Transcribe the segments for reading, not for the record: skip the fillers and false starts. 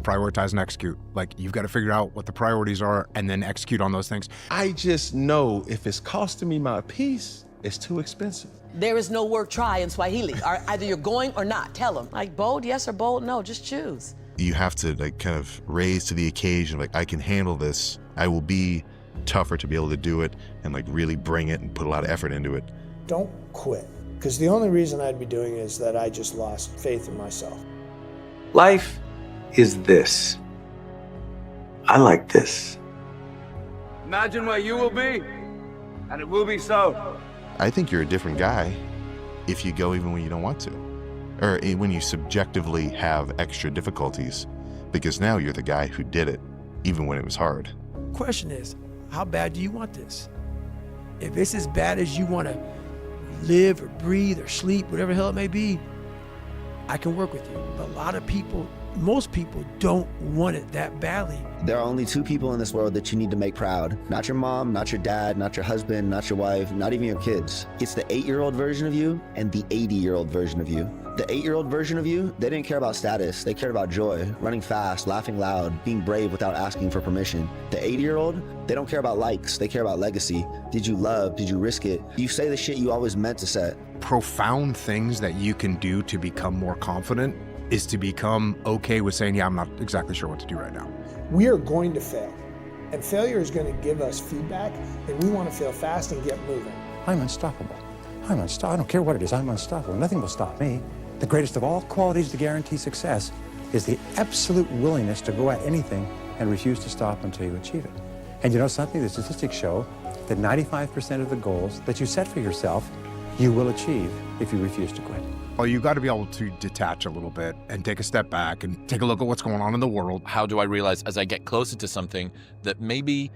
Prioritize and execute. Like, you've got to figure out what the priorities are and then execute on those things. I just know if it's costing me my peace, it's too expensive. There is no word try in Swahili. Either you're going or not. Tell them. Like, bold yes or bold no, just choose. You have to like kind of raise to the occasion, like, I can handle this. I will be tougher to be able to do it and like really bring it and put a lot of effort into it. Don't quit, because the only reason I'd be doing it is that I just lost faith in myself. Life is this. I like this. Imagine where you will be, and it will be so. I think you're a different guy if you go even when you don't want to, or when you subjectively have extra difficulties, because now you're the guy who did it, even when it was hard. Question is, how bad do you want this? If it's as bad as you want to live or breathe or sleep, whatever the hell it may be, I can work with you. But a lot of people, most people don't want it that badly. There are only two people in this world that you need to make proud. Not your mom, not your dad, not your husband, not your wife, not even your kids. It's the 8-year-old version of you and the 80-year-old version of you. The 8-year-old version of you, they didn't care about status. They cared about joy, running fast, laughing loud, being brave without asking for permission. The 80-year-old, they don't care about likes. They care about legacy. Did you love? Did you risk it? You say the shit you always meant to say. Profound things that you can do to become more confident is to become okay with saying, yeah, I'm not exactly sure what to do right now. We are going to fail, and failure is going to give us feedback, and we want to fail fast and get moving. I'm unstoppable. I'm unstoppable. I don't care what it is, I'm unstoppable. Nothing will stop me. The greatest of all qualities to guarantee success is the absolute willingness to go at anything and refuse to stop until you achieve it. And you know something? The statistics show that 95% of the goals that you set for yourself, you will achieve if you refuse to quit. Well, you got to be able to detach a little bit and take a step back and take a look at what's going on in the world. How do I realize as I get closer to something that maybe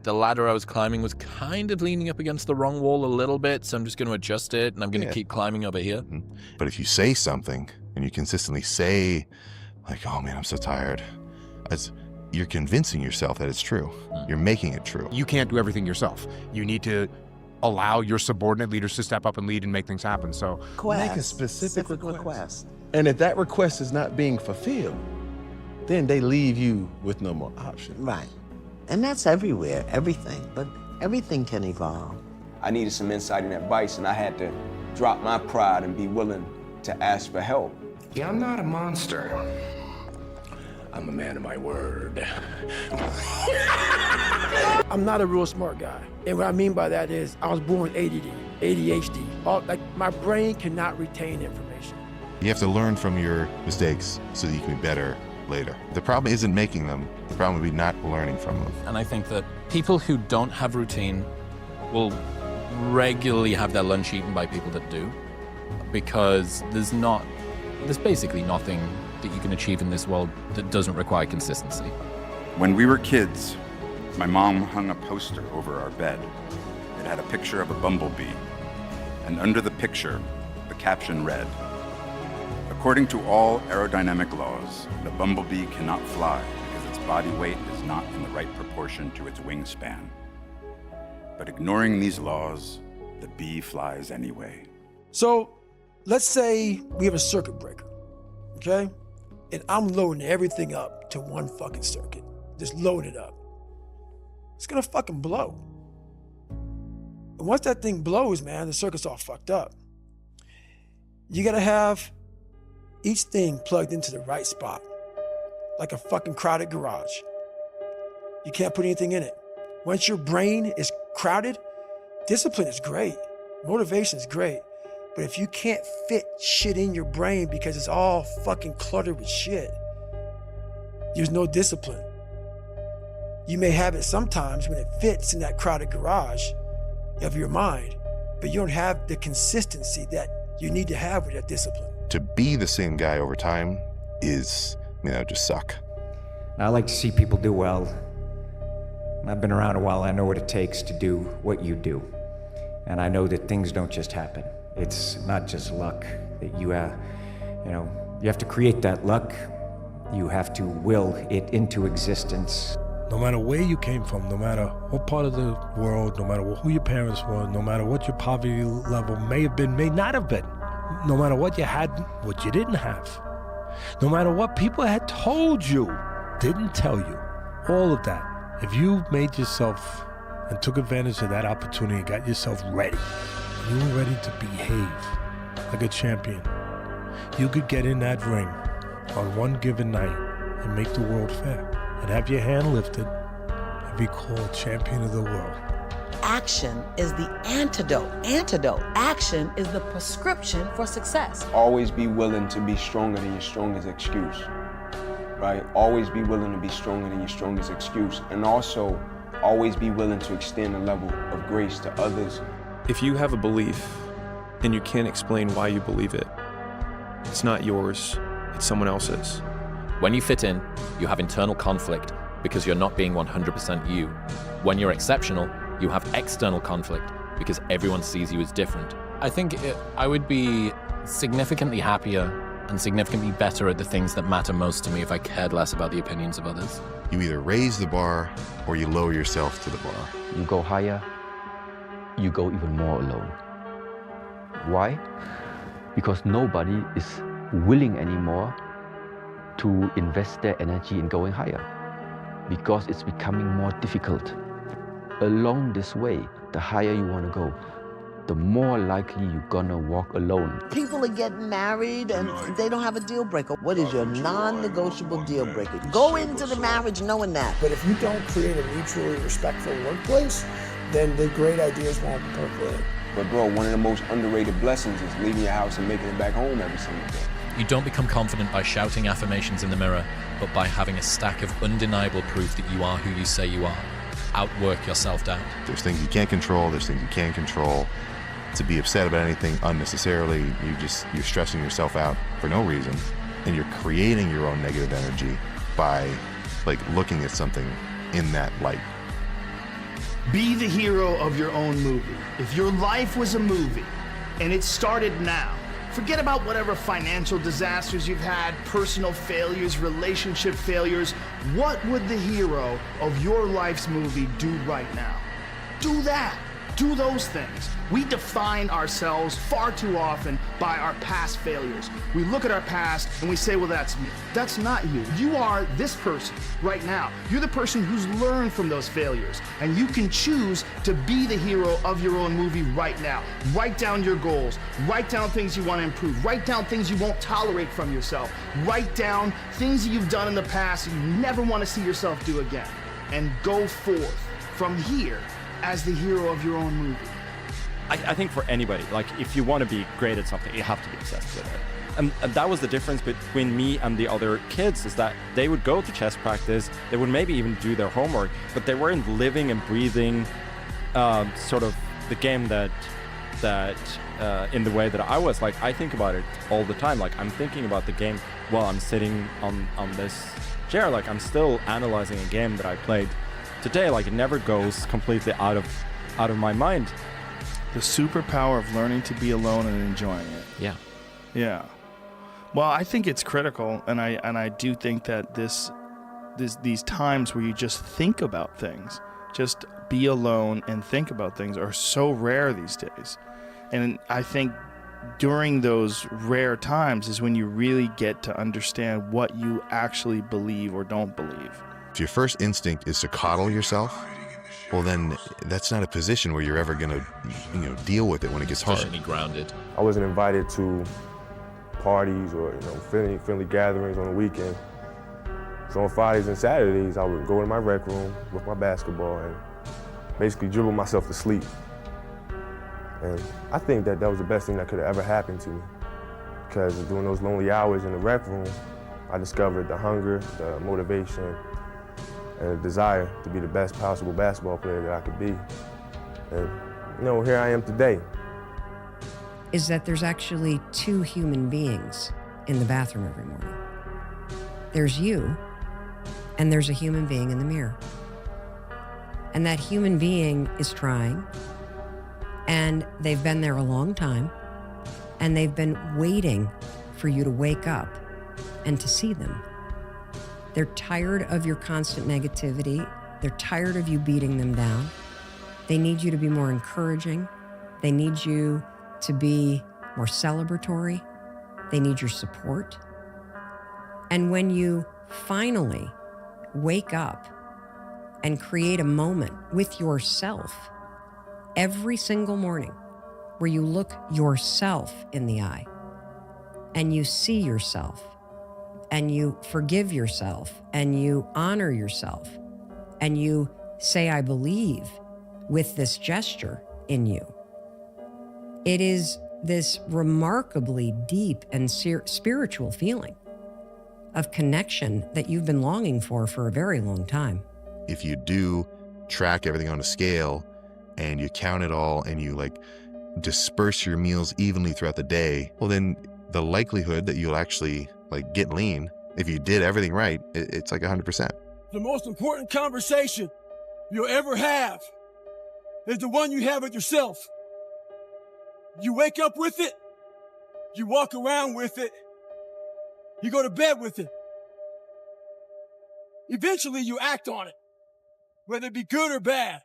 the ladder I was climbing was kind of leaning up against the wrong wall a little bit, so I'm just going to adjust it and I'm going to keep climbing over here. But if you say something and you consistently say, like, oh man, I'm so tired, you're convincing yourself that it's true. You're making it true. You can't do everything yourself. You need to allow your subordinate leaders to step up and lead and make things happen. So make a specific request. And if that request is not being fulfilled, then they leave you with no more options. Right. And that's everywhere, everything. But everything can evolve. I needed some insight and advice, and I had to drop my pride and be willing to ask for help. Yeah, I'm not a monster. I'm a man of my word. I'm not a real smart guy. And what I mean by that is I was born ADD, ADHD. Like, my brain cannot retain information. You have to learn from your mistakes so that you can be better later. The problem isn't making them, the problem would be not learning from them. And I think that people who don't have routine will regularly have their lunch eaten by people that do, because there's basically nothing that you can achieve in this world that doesn't require consistency. When we were kids, my mom hung a poster over our bed. It had a picture of a bumblebee, and under the picture, the caption read, "According to all aerodynamic laws, the bumblebee cannot fly because its body weight is not in the right proportion to its wingspan. But ignoring these laws, the bee flies anyway." So let's say we have a circuit breaker, okay? And I'm loading everything up to one fucking circuit. Just load it up. It's gonna fucking blow. And once that thing blows, man, the circuit's all fucked up. You gotta have each thing plugged into the right spot, like a fucking crowded garage. You can't put anything in it. Once your brain is crowded, discipline is great, motivation is great, but if you can't fit shit in your brain because it's all fucking cluttered with shit, there's no discipline. You may have it sometimes when it fits in that crowded garage of your mind, but you don't have the consistency that you need to have with that discipline. To be the same guy over time is, just suck. I like to see people do well. I've been around a while, I know what it takes to do what you do. And I know that things don't just happen. It's not just luck. That you have to create that luck. You have to will it into existence. No matter where you came from, no matter what part of the world, no matter who your parents were, no matter what your poverty level may have been, may not have been, no matter what you had, what you didn't have, no matter what people had told you, didn't tell you, all of that, if you made yourself and took advantage of that opportunity and got yourself ready, you were ready to behave like a champion, you could get in that ring on one given night and make the world fair and have your hand lifted and be called champion of the world. Action is the antidote. Action is the prescription for success. Always be willing to be stronger than your strongest excuse, right? Always be willing to be stronger than your strongest excuse. And also, always be willing to extend a level of grace to others. If you have a belief and you can't explain why you believe it, it's not yours, it's someone else's. When you fit in, you have internal conflict because you're not being 100% you. When you're exceptional, you have external conflict because everyone sees you as different. I think I would be significantly happier and significantly better at the things that matter most to me if I cared less about the opinions of others. You either raise the bar or you lower yourself to the bar. You go higher, you go even more alone. Why? Because nobody is willing anymore to invest their energy in going higher. Because it's becoming more difficult. Along this way, the higher you want to go, the more likely you're gonna walk alone. People are getting married and they don't have a deal breaker. What is your non-negotiable deal breaker? Go into the marriage knowing that. But if you don't create a mutually respectful workplace, then the great ideas won't percolate. But bro, one of the most underrated blessings is leaving your house and making it back home every single day. You don't become confident by shouting affirmations in the mirror, but by having a stack of undeniable proof that you are who you say you are. Outwork your self-doubt. There's things you can't control, there's things you can control. To be upset about anything unnecessarily, you're stressing yourself out for no reason, and you're creating your own negative energy by looking at something in that light. Be the hero of your own movie. If your life was a movie and it started now, forget about whatever financial disasters you've had, personal failures, relationship failures. What would the hero of your life's movie do right now? Do that. Do those things. We define ourselves far too often by our past failures. We look at our past and we say, well, that's me. That's not you. You are this person right now. You're the person who's learned from those failures. And you can choose to be the hero of your own movie right now. Write down your goals. Write down things you want to improve. Write down things you won't tolerate from yourself. Write down things that you've done in the past and you never want to see yourself do again. And go forth from here as the hero of your own movie. I think for anybody, if you want to be great at something, you have to be obsessed with it. And that was the difference between me and the other kids, is that they would go to chess practice, they would maybe even do their homework, but they weren't living and breathing sort of the game that in the way that I was. I think about it all the time. I'm thinking about the game while I'm sitting on this chair. I'm still analyzing a game that I played today. It never goes completely out of my mind. The superpower of learning to be alone and enjoying it. Yeah. Well, I think it's critical, and I do think that these times where you just think about things, just be alone and think about things, are so rare these days. And I think during those rare times is when you really get to understand what you actually believe or don't believe. If your first instinct is to coddle yourself, well then that's not a position where you're ever gonna deal with it when it gets hard. Sufficiently grounded. I wasn't invited to parties or friendly gatherings on the weekend. So on Fridays and Saturdays I would go to my rec room with my basketball and basically dribble myself to sleep. And I think that was the best thing that could have ever happened to me, because during those lonely hours in the rec room I discovered the hunger, the motivation, and a desire to be the best possible basketball player that I could be. And here I am today. Is that there's actually two human beings in the bathroom every morning. There's you, and there's a human being in the mirror. And that human being is trying, and they've been there a long time, and they've been waiting for you to wake up and to see them. They're tired of your constant negativity. They're tired of you beating them down. They need you to be more encouraging. They need you to be more celebratory. They need your support. And when you finally wake up and create a moment with yourself every single morning where you look yourself in the eye and you see yourself and you forgive yourself and you honor yourself and you say, I believe, with this gesture in you. It is this remarkably deep and spiritual feeling of connection that you've been longing for a very long time. If you do track everything on a scale and you count it all and you like disperse your meals evenly throughout the day, well, then the likelihood that you'll actually like get lean, if you did everything right, it's like 100%. The most important conversation you'll ever have is the one you have with yourself. You wake up with it, you walk around with it, you go to bed with it. Eventually you act on it, whether it be good or bad.